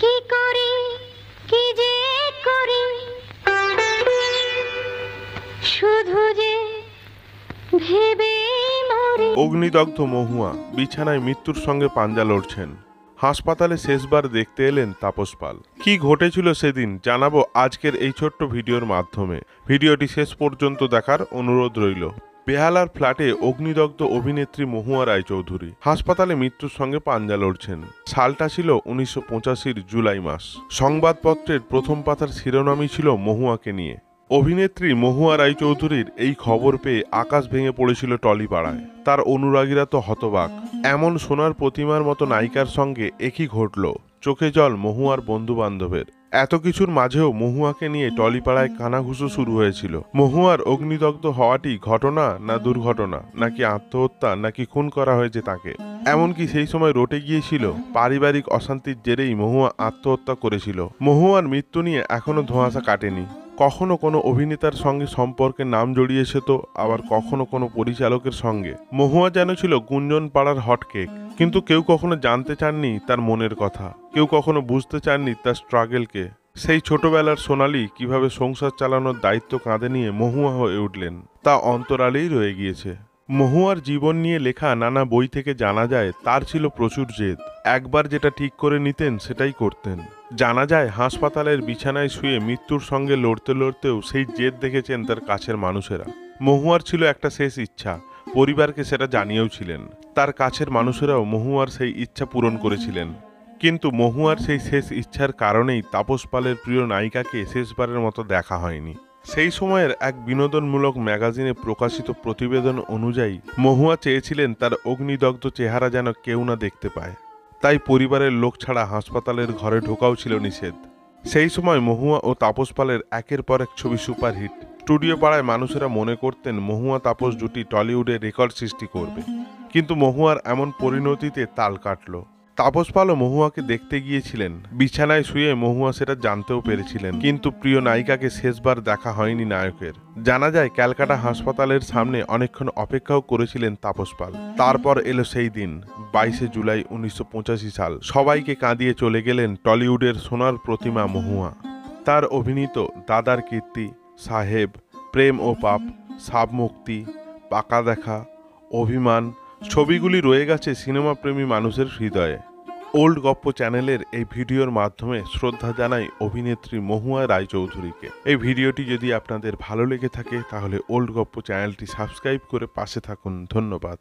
কি করি কি যে করি শুধু যে ভেবে মরি। অগ্নিদগ্ধ মহুয়া বিছানায় মৃত্যুর সঙ্গে পাঞ্জা লড়ছেন। হাসপাতালে শেষবার দেখতে এলেন তাপস পাল। কি ঘটেছিল সেদিন জানাবো আজকের এই ছোট্ট ভিডিওর মাধ্যমে। ভিডিওটি শেষ পর্যন্ত দেখার অনুরোধ রইল। বেহালার ফ্ল্যাটে অগ্নিদগ্ধ অভিনেত্রী মহুয়া রায়চৌধুরী হাসপাতালে মৃত্যুর সঙ্গে পাঞ্জা লড়ছেন। সালটা ছিল 1985 জুলাই মাস। সংবাদপত্রের প্রথম পাতার শিরোনামই ছিল মহুয়াকে নিয়ে। অভিনেত্রী মহুয়া রায়চৌধুরীর এই খবর পেয়ে আকাশ ভেঙে পড়েছিল টলিপাড়ায়। তার অনুরাগীরা তো হতবাক। এমন সোনার প্রতিমার মতো নায়িকার সঙ্গে একই ঘটল। চোখে জল মহুয়ার বন্ধু বান্ধবের। এত কিছুর মাঝেও মহুয়াকে নিয়ে টলিপাড়ায় কানাঘুষো শুরু হয়েছিল। মহুয়ার অগ্নিদগ্ধ হওয়াটি ঘটনা না দুর্ঘটনা, নাকি আত্মহত্যা, নাকি খুন করা হয়েছে তাকে। এমনকি সেই সময় রটে গিয়েছিল পারিবারিক অশান্তির জেরেই মহুয়া আত্মহত্যা করেছিল। মহুয়ার মৃত্যু নিয়ে এখনো ধোঁয়াশা কাটেনি। কখনো কোনো অভিনেতার সঙ্গে সম্পর্কে নাম জড়িয়েছে তো আবার কখনো কোনো পরিচালকের সঙ্গে। মহুয়া যেন ছিল গুঞ্জন পাড়ার হটকেক, কিন্তু কেউ কখনো জানতে চাননি তার মনের কথা। কেউ কখনো বুঝতে চাননি তার স্ট্রাগলকে। সেই ছোটবেলার সোনালি কিভাবে সংসার চালানোর দায়িত্ব কাঁধে নিয়ে মহুয়া হয়ে উঠলেন তা অন্তরালেই রয়ে গিয়েছে। মহুয়ার জীবন নিয়ে লেখা নানা বই থেকে জানা যায় তার ছিল প্রচুর জেদ। একবার যেটা ঠিক করে নিতেন সেটাই করতেন। জানা যায় হাসপাতালের বিছানায় শুয়ে মৃত্যুর সঙ্গে লড়তে লড়তেও সেই জেদ দেখেছেন তার কাছের মানুষেরা। মহুয়ার ছিল একটা শেষ ইচ্ছা, পরিবারকে সেটা জানিয়েও ছিলেন। তার কাছের মানুষেরাও মহুয়ার সেই ইচ্ছা পূরণ করেছিলেন। কিন্তু মহুয়ার সেই শেষ ইচ্ছার কারণেই তাপস পালের প্রিয় নায়িকাকে শেষবারের মতো দেখা হয়নি। সেই সময়ের এক বিনোদনমূলক ম্যাগাজিনে প্রকাশিত প্রতিবেদন অনুযায়ী মহুয়া চেয়েছিলেন তার অগ্নিদগ্ধ চেহারা যেন কেউ না দেখতে পায়। তাই পরিবারের লোক ছাড়া হাসপাতালের ঘরে ঢোকাও ছিল নিষেধ। সেই সময় মহুয়া ও তাপস পালের একের পর এক ছবি সুপারহিট। স্টুডিও পাড়ায় মানুষেরা মনে করতেন মহুয়া তাপস জুটি টলিউডে রেকর্ড সৃষ্টি করবে। কিন্তু মহুয়ার এমন পরিণতিতে তাল কাটল। তাপস পালও মহুয়াকে দেখতে গিয়েছিলেন। বিছানায় শুয়ে মহুয়া সেটা জানতেও পেরেছিলেন, কিন্তু প্রিয় নায়িকাকে শেষবার দেখা হয়নি নায়কের। জানা যায় ক্যালকাটা হাসপাতালের সামনে অনেকক্ষণ অপেক্ষাও করেছিলেন তাপস পাল। তারপর এলো সেই দিন, 22 জুলাই 1985 সাল। সবাইকে কাঁদিয়ে চলে গেলেন টলিউডের সোনার প্রতিমা মহুয়া। তার অভিনীত দাদার কীর্তি, সাহেব, প্রেম ও পাপ, সাবমুক্তি, পাকা দেখা, অভিমান ছবিগুলি রয়ে গেছে সিনেমা প্রেমী মানুষের হৃদয়ে। ওল্ড গপ্প চ্যানেলের এই ভিডিওর মাধ্যমে শ্রদ্ধা জানাই অভিনেত্রী মহুয়া রায়চৌধুরীকে। এই ভিডিওটি যদি আপনাদের ভালো লেগে থাকে তাহলে ওল্ড গপ্প চ্যানেলটি সাবস্ক্রাইব করে পাশে থাকুন। ধন্যবাদ।